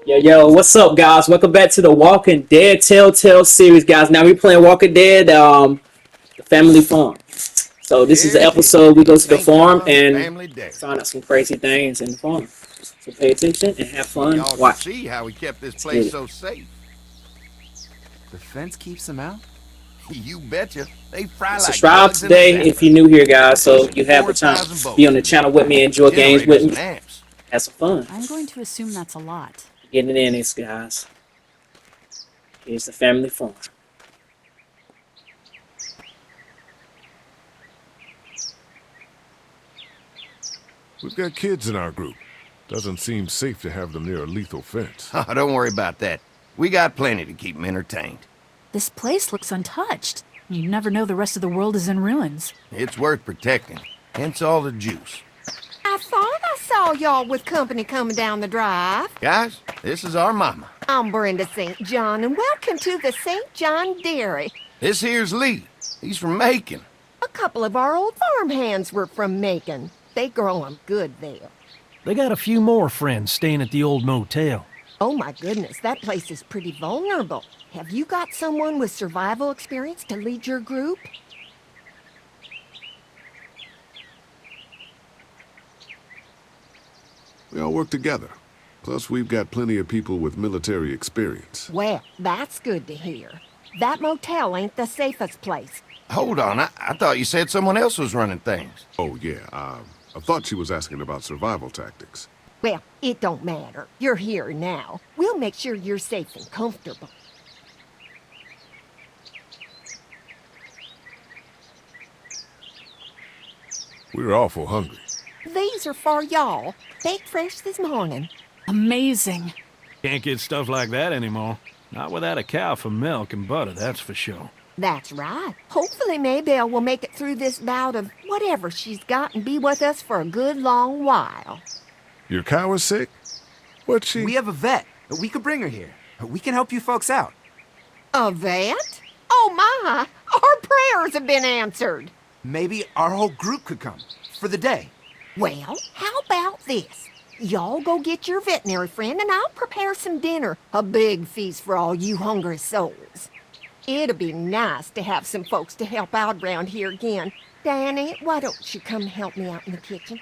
Yo, what's up, guys? Welcome back to the Walking Dead Telltale series, guys. Now we playing Walking Dead, the family farm. So this is Here the it is. episode we go to the St. farm John's and Family Dairy. find out some crazy things in the farm. So pay attention and have So fun y'all can watching. see how we kept this Let's get place it. so safe. The fence keeps them out? You betcha. They fry like Subscribe bugs in a today if you're salamanders. new here, guys. So Pushing you have the time 4,000 to be volts on the through these channel with me, wires, enjoy games with generators me, and amps. have some fun. I'm going to assume that's a lot. Getting it in, these guys. Here's the family farm. We've got kids in our group. Doesn't seem safe to have them near a lethal fence. Oh, don't worry about that. We got plenty to keep them entertained. This place looks untouched. You never know the rest of the world is in ruins. It's worth protecting. Hence all the juice. I thought I saw y'all with company coming down the drive. Guys, this is our mama. I'm Brenda St. John, and welcome to the St. John Dairy. This here's Lee. He's from Macon. A couple of our old farmhands were from Macon. They grow 'em good there. They got a few more friends staying at the old motel. Oh my goodness, that place is pretty vulnerable. Have you got someone with survival experience to lead your group? We all work together. Plus, we've got plenty of people with military experience. Well, that's good to hear. That motel ain't the safest place. Hold on, I thought you said someone else was running things. Oh, yeah, I thought she was asking about survival tactics. Well, it don't matter. You're here now. We'll make sure you're safe and comfortable. We're awful hungry. These are for y'all. Baked fresh this morning. Amazing. Can't get stuff like that anymore. Not without a cow for milk and butter, that's for sure. That's right. Hopefully Maybelle will make it through this bout of whatever she's got and be with us for a good long while. Your cow is sick? What's she? We have a vet. We could bring her here. We can help you folks out. A vet? Oh my! Our prayers have been answered. Maybe our whole group could come. For the day. Well, how about this? Y'all go get your veterinary friend and I'll prepare some dinner. A big feast for all you hungry souls. It'd be nice to have some folks to help out around here again. Danny, why don't you come help me out in the kitchen?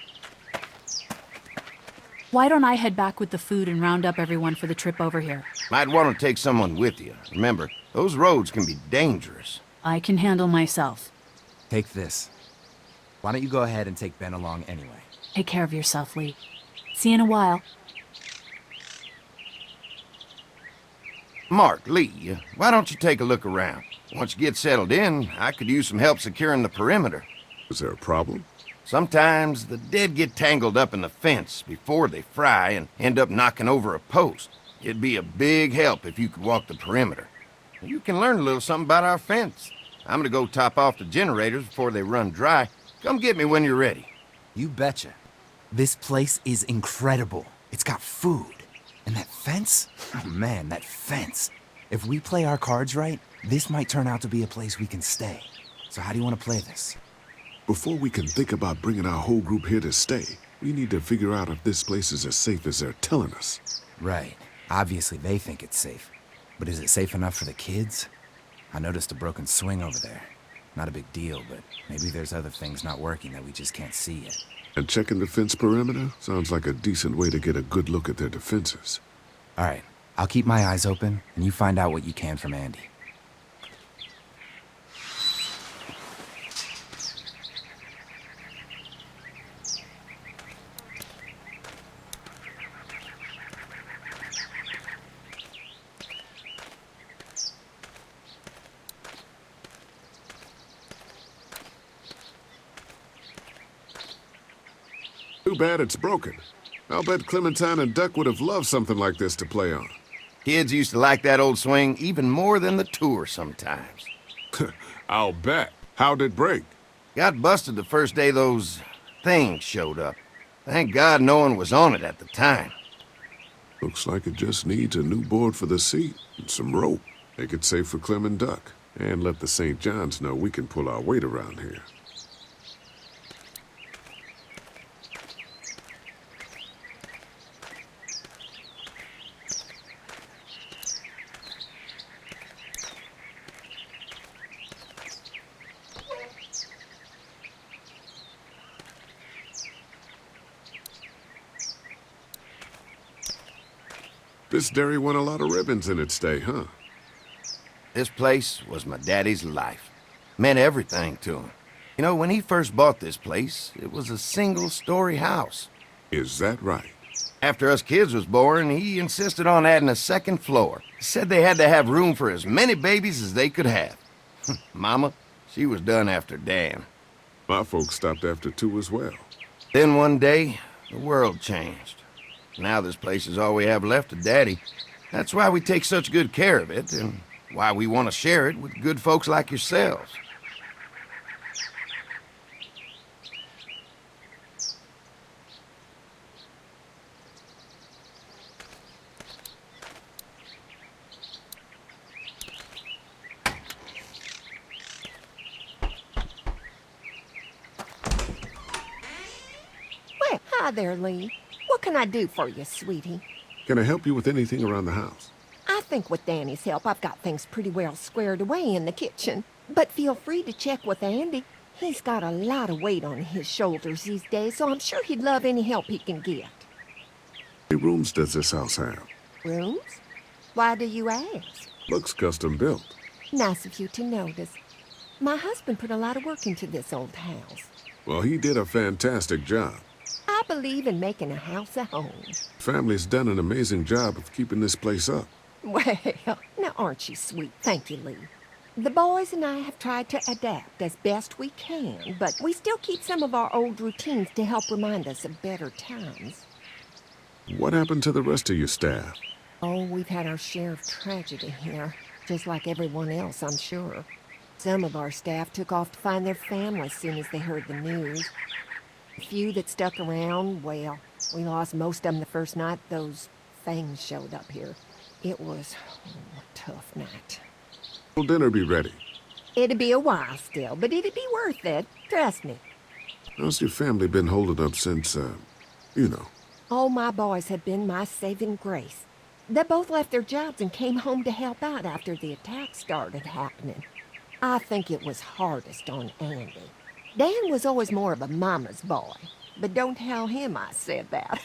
Why don't I head back with the food and round up everyone for the trip over here? Might want to take someone with you. Remember, those roads can be dangerous. I can handle myself. Take this. Why don't you go ahead and take Ben along anyway? Take care of yourself, Lee. See you in a while. Mark, Lee, why don't you take a look around? Once you get settled in, I could use some help securing the perimeter. Is there a problem? Sometimes the dead get tangled up in the fence before they fry and end up knocking over a post. It'd be a big help if you could walk the perimeter. You can learn a little something about our fence. I'm gonna go top off the generators before they run dry. Come get me when you're ready. You betcha. This place is incredible. It's got food. And that fence? Oh man, that fence. If we play our cards right, this might turn out to be a place we can stay. So how do you want to play this? Before we can think about bringing our whole group here to stay, we need to figure out if this place is as safe as they're telling us. Right. Obviously they think it's safe. But is it safe enough for the kids? I noticed a broken swing over there. Not a big deal, but maybe there's other things not working that we just can't see yet. And checking the fence perimeter sounds like a decent way to get a good look at their defenses. All right, I'll keep my eyes open, and you find out what you can from Andy. Too bad it's broken. I'll bet Clementine and Duck would have loved something like this to play on. Kids used to like that old swing even more than the tour sometimes. I'll bet. How'd it break? Got busted the first day those things showed up. Thank God no one was on it at the time. Looks like it just needs a new board for the seat and some rope. Make it safe for Clem and Duck. And let the St. John's know we can pull our weight around here. This dairy won a lot of ribbons in its day, huh? This place was my daddy's life. Meant everything to him. You know, when he first bought this place, it was a single-story house. Is that right? After us kids was born, he insisted on adding a second floor. Said they had to have room for as many babies as they could have. Mama, she was done after Dan. My folks stopped after 2 as well. Then one day, the world changed. Now this place is all we have left of Daddy. That's why we take such good care of it, and why we want to share it with good folks like yourselves. Well, hi there, Lee. What can I do for you, sweetie? Can I help you with anything around the house? I think with Danny's help, I've got things pretty well squared away in the kitchen. But feel free to check with Andy. He's got a lot of weight on his shoulders these days, so I'm sure he'd love any help he can get. How many rooms does this house have? Rooms? Why do you ask? Looks custom built. Nice of you to notice. My husband put a lot of work into this old house. Well, he did a fantastic job. I believe in making a house a home. Family's done an amazing job of keeping this place up. Well, now aren't you sweet? Thank you, Lee. The boys and I have tried to adapt as best we can, but we still keep some of our old routines to help remind us of better times. What happened to the rest of your staff? Oh, we've had our share of tragedy here, just like everyone else, I'm sure. Some of our staff took off to find their families soon as they heard the news. The few that stuck around, well, we lost most of them the first night those things showed up here. It was a tough night. Will dinner be ready? It'd be a while still, but it'd be worth it. Trust me. How's your family been holding up since, you know? All my boys have been my saving grace. They both left their jobs and came home to help out after the attack started happening. I think it was hardest on Andy. Dan was always more of a mama's boy, but don't tell him I said that.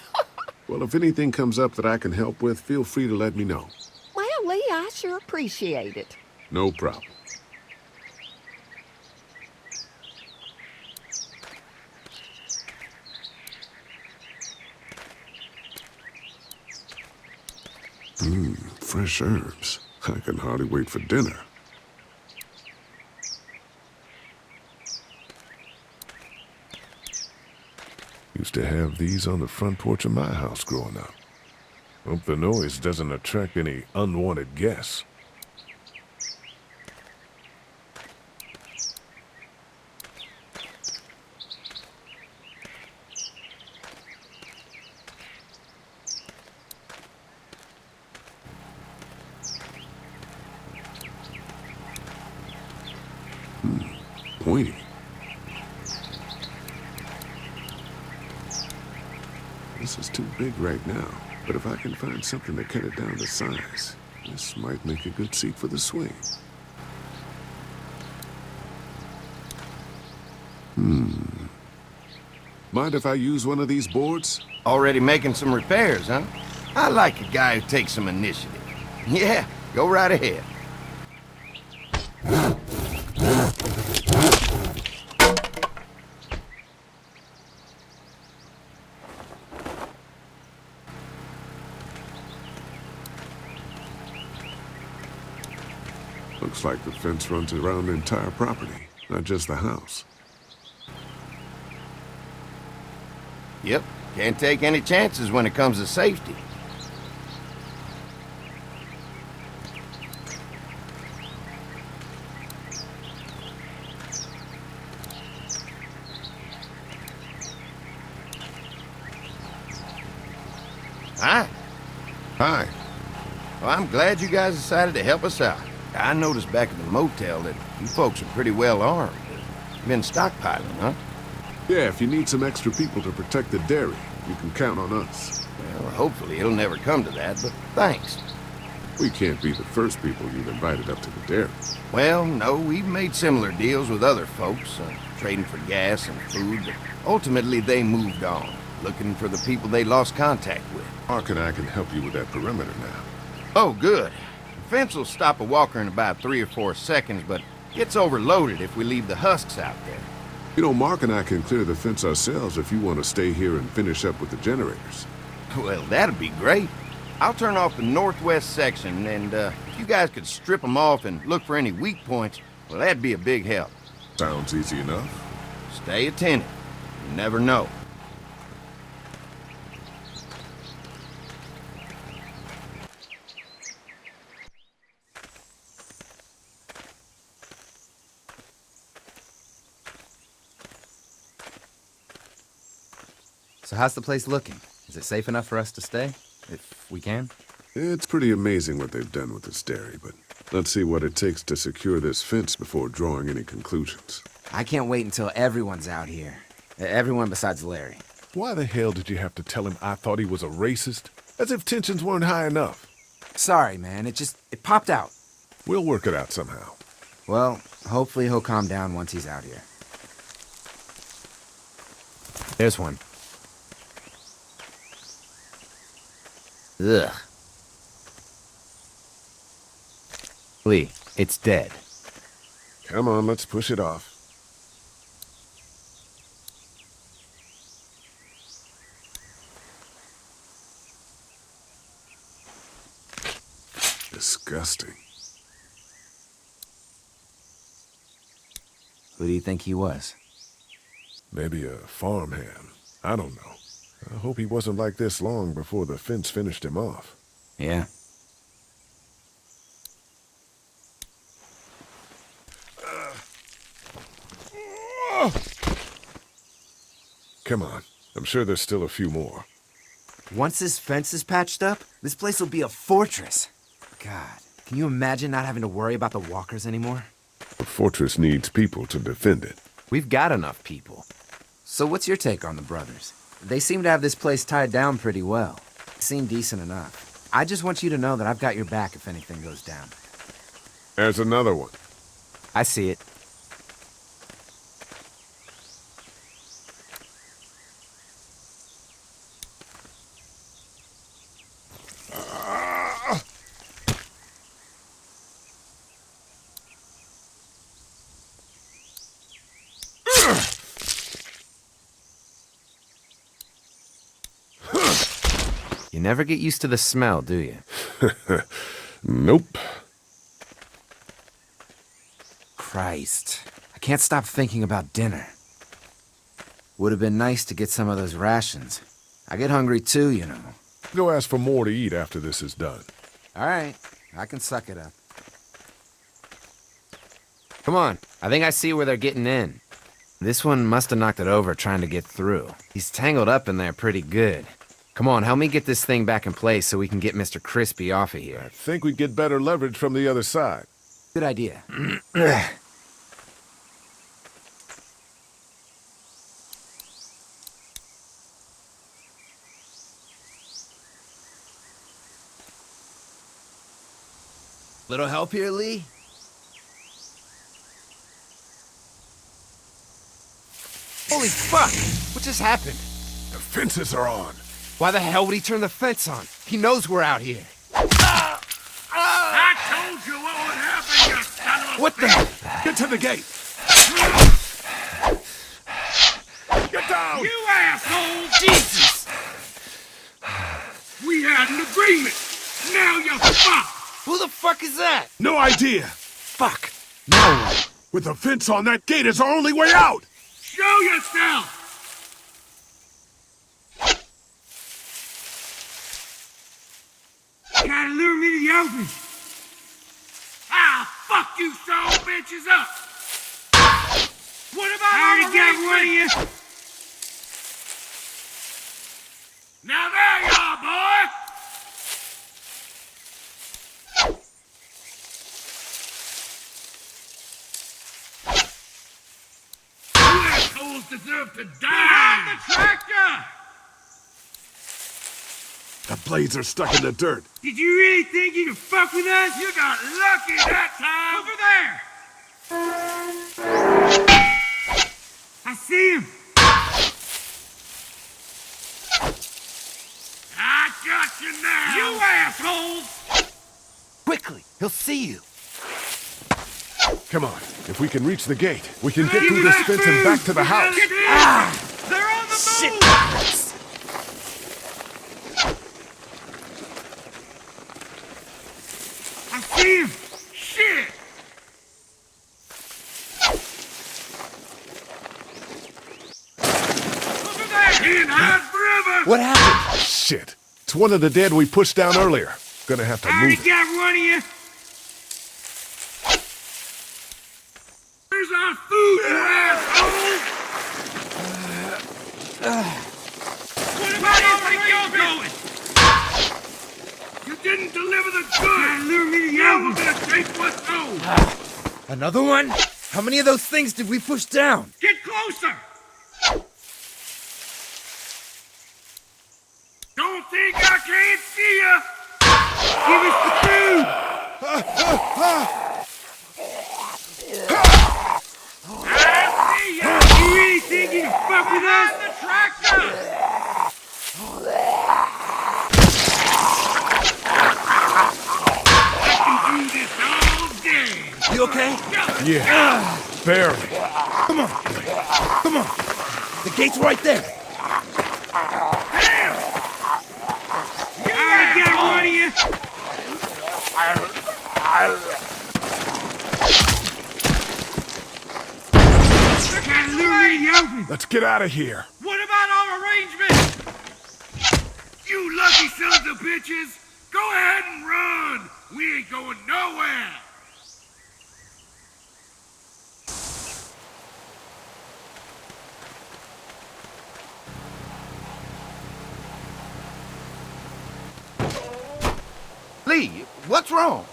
Well, if anything comes up that I can help with, feel free to let me know. Well, Lee, I sure appreciate it. No problem. Fresh herbs. I can hardly wait for dinner. Used to have these on the front porch of my house growing up. Hope the noise doesn't attract any unwanted guests. Pointy. This is too big right now, but if I can find something to cut it down to size, this might make a good seat for the swing. Mind if I use one of these boards? Already making some repairs, huh? I like a guy who takes some initiative. Yeah, go right ahead. Looks like the fence runs around the entire property, not just the house. Yep, can't take any chances when it comes to safety. Hi. Hi. Well, I'm glad you guys decided to help us out. I noticed back at the motel that you folks are pretty well armed. Been stockpiling, huh? Yeah, if you need some extra people to protect the dairy, you can count on us. Well, hopefully it'll never come to that, but thanks. We can't be the first people you've invited up to the dairy. Well, no, we've made similar deals with other folks, trading for gas and food, but ultimately they moved on. looking for the people they lost contact with. Mark and I can help you with that perimeter now. Oh, good. The fence will stop a walker in about 3 or 4 seconds, but gets overloaded if we leave the husks out there. You know, Mark and I can clear the fence ourselves if you want to stay here and finish up with the generators. Well, that'd be great. I'll turn off the northwest section, and if you guys could strip them off and look for any weak points, well, that'd be a big help. Sounds easy enough. Stay attentive. You never know. So how's the place looking? Is it safe enough for us to stay? If we can? It's pretty amazing what they've done with this dairy, but let's see what it takes to secure this fence before drawing any conclusions. I can't wait until everyone's out here. Everyone besides Larry. Why the hell did you have to tell him I thought he was a racist? As if tensions weren't high enough. Sorry, man. It popped out. We'll work it out somehow. Well, hopefully he'll calm down once he's out here. There's one. Ugh. Lee, it's dead. Come on, let's push it off. Disgusting. Who do you think he was? Maybe a farmhand. I don't know. I hope he wasn't like this long before the fence finished him off. Yeah. Come on. I'm sure there's still a few more. Once this fence is patched up, this place will be a fortress. God, can you imagine not having to worry about the walkers anymore? A fortress needs people to defend it. We've got enough people. So what's your take on the brothers? They seem to have this place tied down pretty well. Seem decent enough. I just want you to know that I've got your back if anything goes down. There's another one. I see it. You never get used to the smell, do you? Nope. Christ. I can't stop thinking about dinner. Would have been nice to get some of those rations. I get hungry too, you know. Go ask for more to eat after this is done. All right, I can suck it up. Come on, I think I see where they're getting in. This one must have knocked it over trying to get through. He's tangled up in there pretty good. Come on, help me get this thing back in place so we can get Mr. Crispy off of I here. think we get better leverage from the other side. Good idea. Little help here, Lee? Holy fuck! What just happened? The fences are on. Why the hell would he turn the fence on? He knows we're out here. I told you what would happen, you son of a... What the? Get to the gate. Get down! You asshole! Jesus! We had an agreement. Now you're fucked. Who the fuck is that? No idea. Fuck. No. With the fence on, that gate is our only way out. Show yourself. Trying to lure me to the open. I'll fuck you son of bitches up. What about I already got one of you? Now there you are, boy. You assholes deserve to die. Behind the tractor. The blades are stuck in the dirt. Did you really think you could fuck with us? You got lucky that time! Over there! I see him! Gotcha now! You assholes! Quickly, he'll see you. Come on. If we can reach the gate, we can get through this fence and back to the house. Get in! They're on the Shit! move! I see him! Shit! Over there! Can't hide forever! What happened? Shit. It's one of the dead we pushed down earlier. Gonna have to I already move it. got one of you! Where's our food, you assholes? What about you think you're going? You didn't deliver the goods! Now we're gonna take what's owed! Another one? How many of those things did we push down? Get closer! Don't think I can't see ya! Give us the food! I see ya! You really think you can fuck with us? The tractor! I can do this all day! You okay? Yeah. Barely. Come on. Come on. The gate's right there. I got one of you! Can't lure me open! Let's get out of here. What about our arrangements? You lucky sons of bitches! Go ahead and run! We ain't going nowhere! Lee, what's wrong?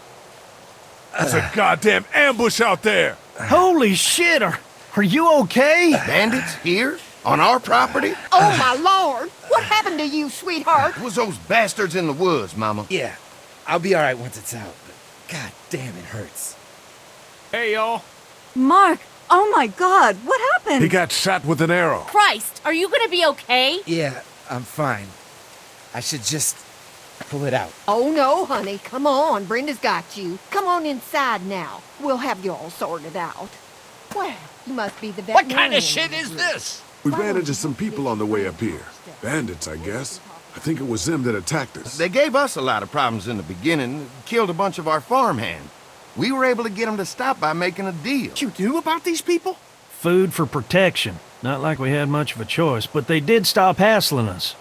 There's a goddamn ambush out there. Holy shit, are you okay? Bandits here? On our property? Oh, my lord! What happened to you, sweetheart? It was those bastards in the woods, Mama. Yeah, I'll be alright once it's out. But god damn, it hurts. Hey, y'all. Mark! Oh my god, what happened? He got shot with an arrow. Christ, are you gonna be okay? Yeah, I'm fine. I should just pull it out. Oh, no, honey. Come on. Brenda's got you. Come on inside now. We'll have you all sorted out. Well, you must be the What veterinarian. kind of shit is this? We ran into some people on the way up here. Bandits, I guess. I think it was them that attacked us. They gave us a lot of problems in the beginning, killed a bunch of our farmhands. We were able to get them to stop by making a deal. What you knew about these people? Food for protection. Not like we had much of a choice, but they did stop hassling us.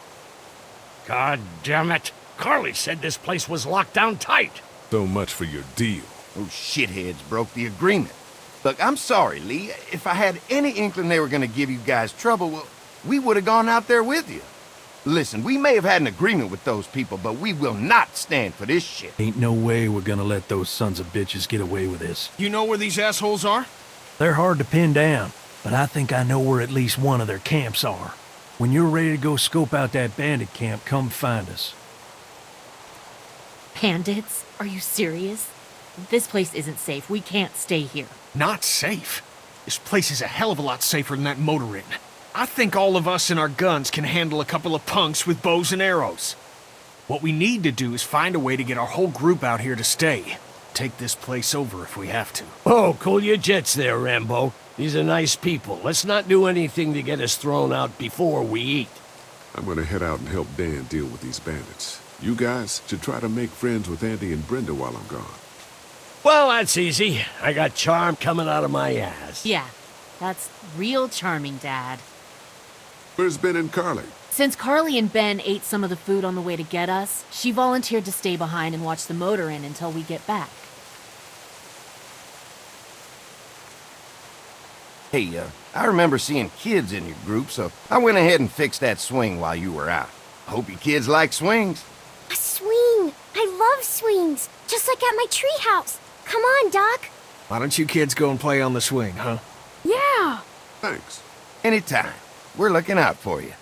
God damn it. Carly said this place was locked down tight. So much for your deal. Those shitheads broke the agreement. Look, I'm sorry, Lee. If I had any inkling they were gonna give you guys trouble, well, we would have gone out there with you. Listen, we may have had an agreement with those people, but we will not stand for this shit. Ain't no way we're gonna let those sons of bitches get away with this. You know where these assholes are? They're hard to pin down, but I think I know where at least one of their camps are. When you're ready to go scope out that bandit camp, come find us. Bandits? Are you serious? This place isn't safe. We can't stay here. Not safe. This place is a hell of a lot safer than that motor inn. I think all of us and our guns can handle a couple of punks with bows and arrows. What we need to do is find a way to get our whole group out here to stay. Take this place over if we have to. Oh, cool your jets there, Rambo. These are nice people. Let's not do anything to get us thrown out before we eat. I'm gonna head out and help Dan deal with these bandits. You guys should try to make friends with Andy and Brenda while I'm gone. Well, that's easy. I got charm coming out of my ass. Yeah, that's real charming, Dad. Where's Ben and Carly? Since Carly and Ben ate some of the food on the way to get us, she volunteered to stay behind and watch the motor inn until we get back. Hey, I remember seeing kids in your group, so I went ahead and fixed that swing while you were out. Hope you kids like swings. A swing! I love swings! Just like at my treehouse. Come on, Doc. Why don't you kids go and play on the swing, huh? Yeah! Thanks. Anytime. We're looking out for you.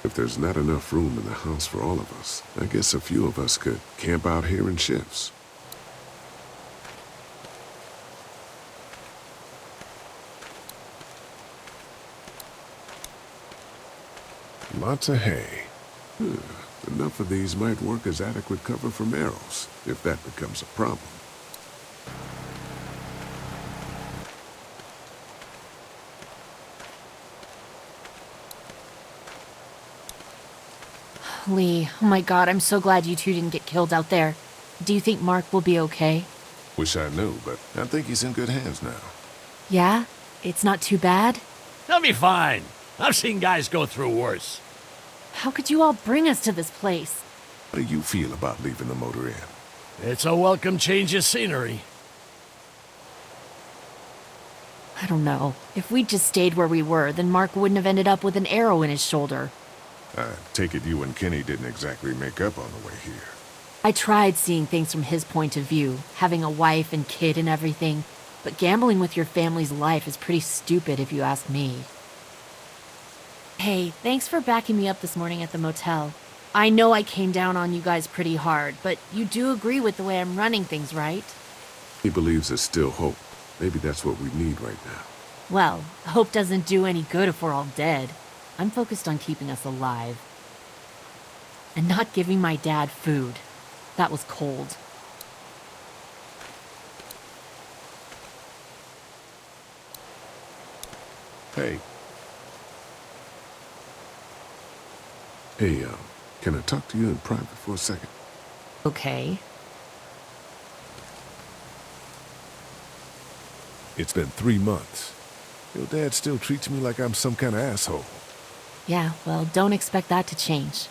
If there's not enough room in the house for all of us, I guess a few of us could camp out here in shifts. Lots of hay. Enough of these might work as adequate cover from arrows, if that becomes a problem. Lee, oh my god, I'm so glad you two didn't get killed out there. Do you think Mark will be okay? Wish I knew, but I think he's in good hands now. Yeah? It's not too bad? He'll be fine. I've seen guys go through worse. How could you all bring us to this place? How do you feel about leaving the motor inn? It's a welcome change of scenery. I don't know. If we'd just stayed where we were, then Mark wouldn't have ended up with an arrow in his shoulder. I take it you and Kenny didn't exactly make up on the way here. I tried seeing things from his point of view, having a wife and kid and everything, but gambling with your family's life is pretty stupid if you ask me. Hey, thanks for backing me up this morning at the motel. I know I came down on you guys pretty hard, but you do agree with the way I'm running things, right? He believes there's still hope. Maybe that's what we need right now. Well, hope doesn't do any good if we're all dead. I'm focused on keeping us alive. And not giving my dad food. That was cold. Hey. Hey, can I talk to you in private for a second? Okay. It's been 3 months. Your dad still treats me like I'm some kind of asshole. Yeah, well, don't expect that to change.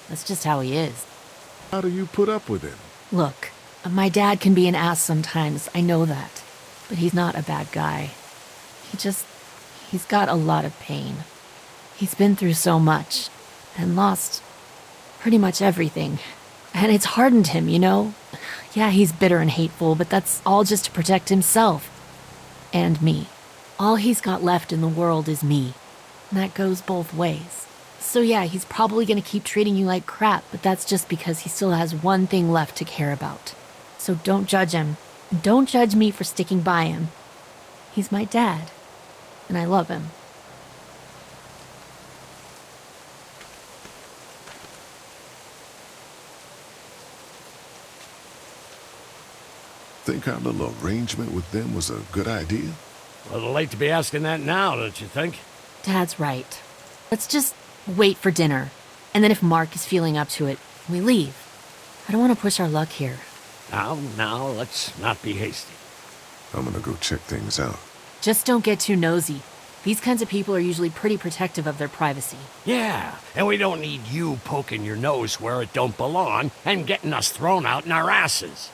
That's just how he is. How do you put up with him? Look, my dad can be an ass sometimes, I know that. But he's not a bad guy. He's got a lot of pain. He's been through so much, and lost pretty much everything. And it's hardened him, you know? Yeah, he's bitter and hateful, but that's all just to protect himself. And me. All he's got left in the world is me. And that goes both ways. So yeah, he's probably gonna keep treating you like crap, but that's just because he still has one thing left to care about. So don't judge him. Don't judge me for sticking by him. He's my dad. And I love him. Think our little arrangement with them was a good idea? A little late to be asking that now, don't you think? Dad's right. Let's just wait for dinner. And then if Mark is feeling up to it, we leave. I don't want to push our luck here. Now, let's not be hasty. I'm gonna go check things out. Just don't get too nosy. These kinds of people are usually pretty protective of their privacy. Yeah, and we don't need you poking your nose where it don't belong and getting us thrown out in our asses.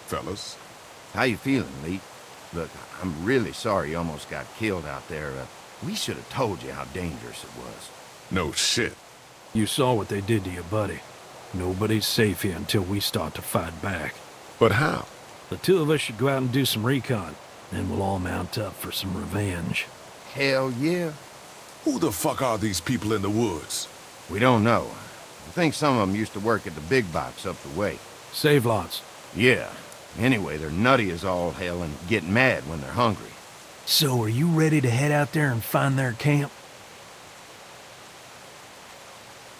Fellas, How you feeling, Lee? Look, I'm really sorry you almost got killed out there. We should have told you how dangerous it was. no shit. You saw what they did to your buddy. Nobody's safe here until we start to fight back. But how? The two of us should go out and do some recon. Then we'll all mount up for some revenge. Hell yeah. Who the fuck are these people in the woods? We don't know. I think some of them used to work at the big box up the way. Save lots. Yeah. Anyway, they're nutty as all hell and get mad when they're hungry. So are you ready to head out there and find their camp?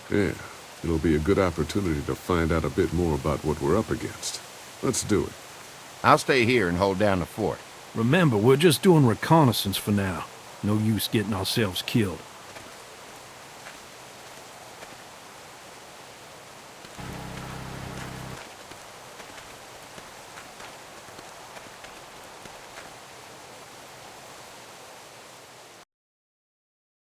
Yeah, it'll be a good opportunity to find out a bit more about what we're up against. Let's do it. I'll stay here and hold down the fort. Remember, we're just doing reconnaissance for now. No use getting ourselves killed.